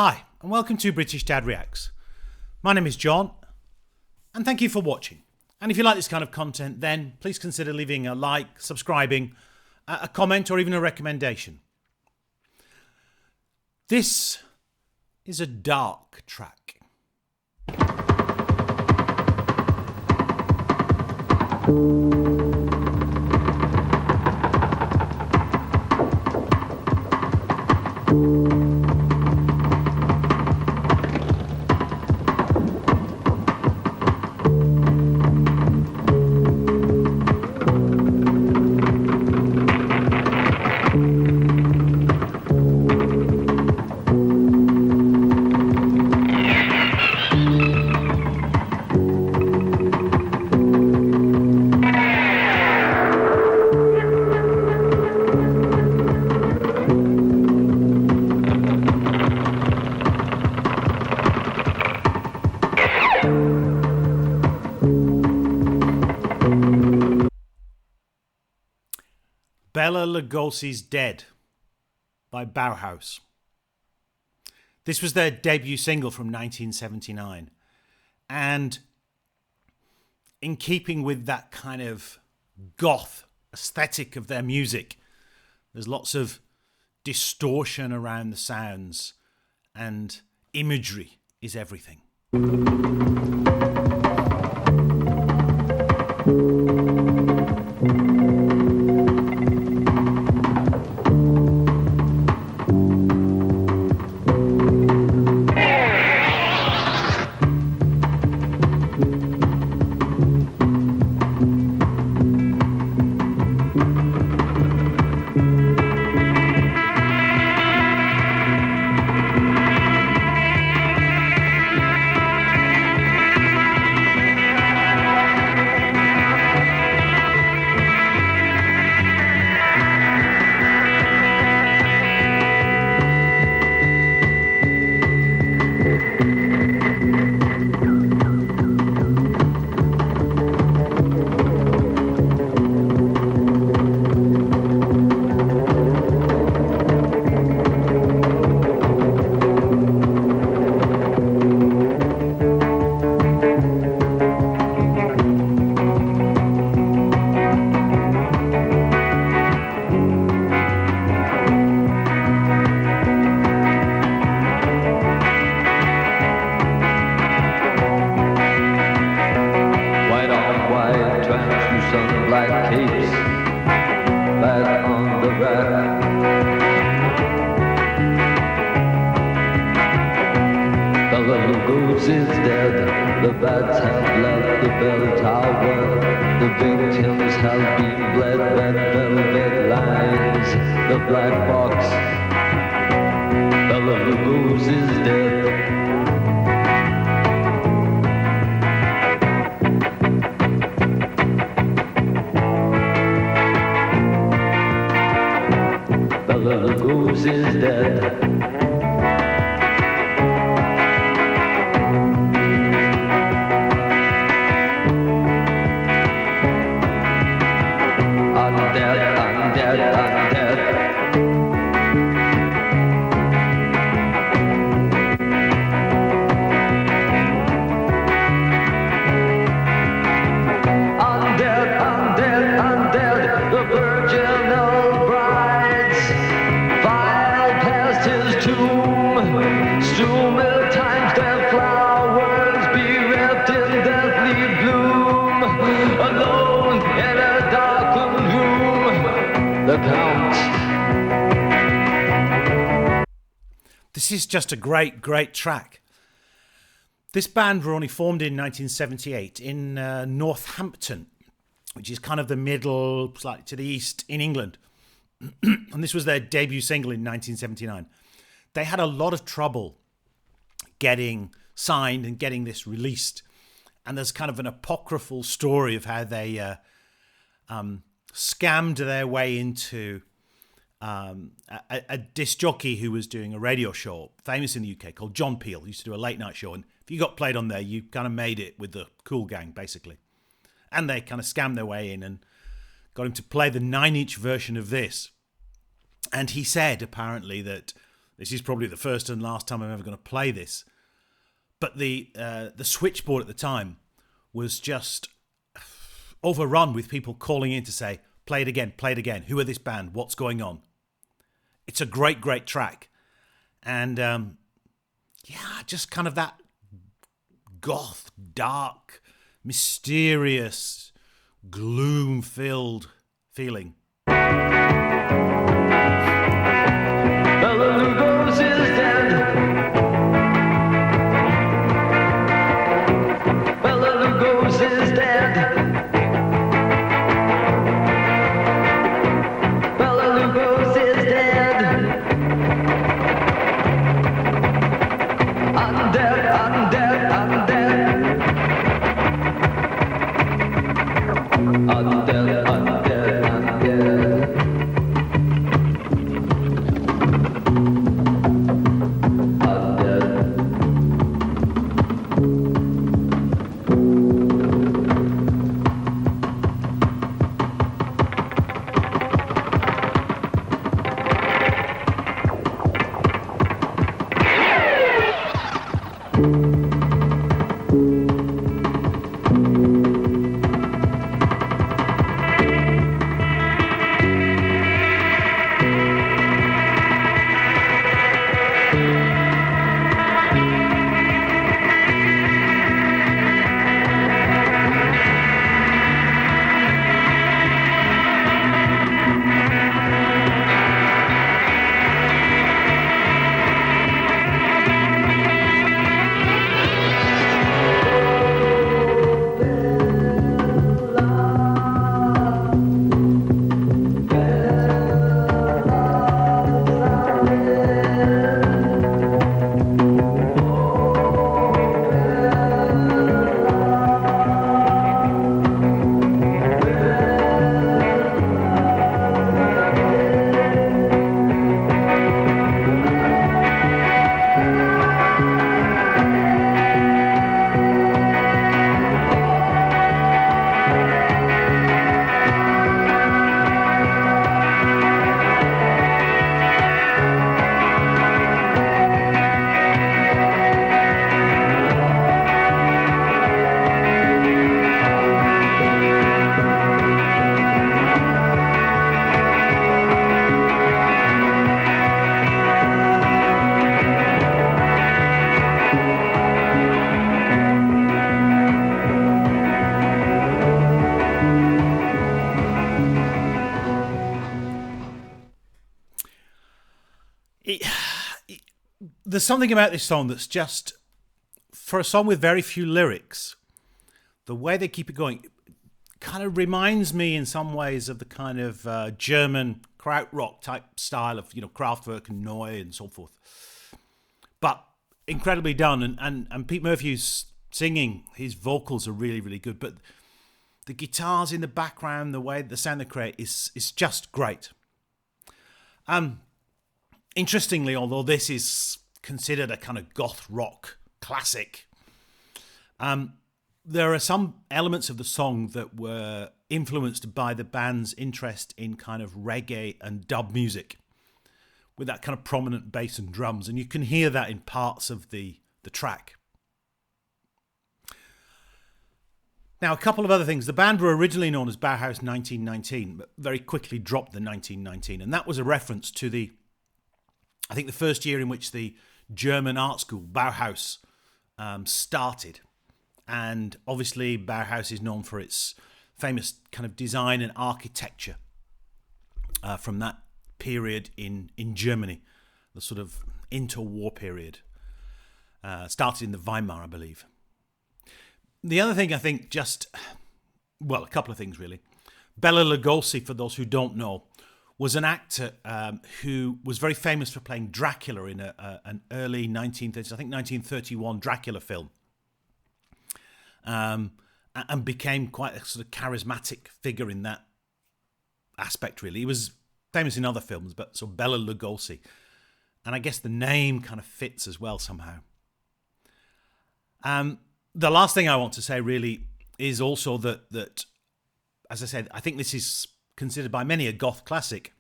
Hi, and welcome to British Dad Reacts. My name is John, and thank you for watching. And if you like this kind of content, then please consider leaving a like, subscribing, a comment, or even a recommendation. This is a dark track. Bela Lugosi's Dead by Bauhaus. This was their debut single from 1979. And in keeping with that kind of goth aesthetic of their music, there's lots of distortion around the sounds, and imagery is everything. Black capes back on the rack. Bela Lugosi's dead. The bats have left the bell tower. The victims have been bled. Red velvet lines. The black box. Bela Lugosi's dead. Bela Lugosi's dead. I'm dead, I'm dead, I'm dead. I'm dead, I'm dead, I'm dead. The virginal brides file past his tomb. Soon will times their flowers be wrapped in deathly bloom. Alone in a darkened room, the Count. This is just a great, great track. This band were only formed in 1978 in Northampton, which is kind of the middle, slightly to the east in England. And this was their debut single in 1979. They had a lot of trouble getting signed and getting this released. And there's kind of an apocryphal story of how they scammed their way into a disc jockey who was doing a radio show, famous in the UK, called John Peel. He used to do a late night show. And if you got played on there, you kind of made it with the cool gang, basically. And they kind of scammed their way in and got him to play the 9-inch version of this. And he said, apparently, that this is probably the first and last time I'm ever going to play this, but the switchboard at the time was just overrun with people calling in to say, play it again. Who are this band? What's going on? It's a great, great track. And just kind of that goth, dark, mysterious, gloom-filled feeling. Bela Lugosi is dead. Bela Lugosi is dead. Bela Lugosi is dead. I'm dead, I'm dead, I'm dead. I'm dead, I'm dead, I'm dead. There's something about this song that's just, for a song with very few lyrics, the way they keep it going kind of reminds me in some ways of the kind of German krautrock type style of, Kraftwerk and Neu and so forth. But incredibly done. And Pete Murphy's singing, his vocals are really, really good. But the guitars in the background, the sound they create is just great. Interestingly, although this is considered a kind of goth rock classic, there are some elements of the song that were influenced by the band's interest in kind of reggae and dub music, with that kind of prominent bass and drums, and you can hear that in parts of the track. Now, a couple of other things. The band were originally known as Bauhaus 1919, but very quickly dropped the 1919, and that was a reference to the first year in which the German art school, Bauhaus, started. And obviously Bauhaus is known for its famous kind of design and architecture from that period in Germany, the sort of interwar period. Started in the Weimar, I believe. The other thing I think a couple of things really. Bela Lugosi, for those who don't know, was an actor who was very famous for playing Dracula in an early 1930s, I think 1931 Dracula film. And became quite a sort of charismatic figure in that aspect, really. He was famous in other films, but so Bela Lugosi. And I guess the name kind of fits as well somehow. The last thing I want to say really is also that, as I said, I think this is considered by many a goth classic.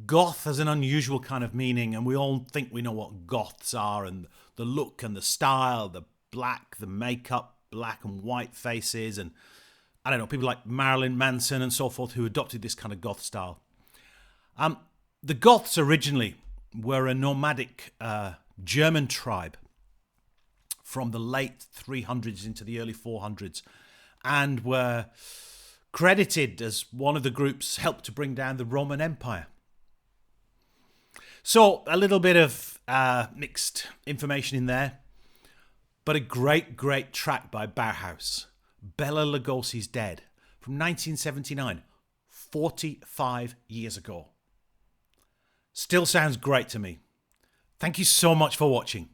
Goth has an unusual kind of meaning, and we all think we know what Goths are, and the look and the style, the black, the makeup, black and white faces, and I don't know, people like Marilyn Manson and so forth who adopted this kind of Goth style. The Goths originally were a nomadic German tribe from the late 300s into the early 400s, and were credited as one of the groups helped to bring down the Roman Empire. So a little bit of mixed information in there, but a great, great track by Bauhaus, Bela Lugosi's Dead, from 1979, 45 years ago. Still sounds great to me. Thank you so much for watching.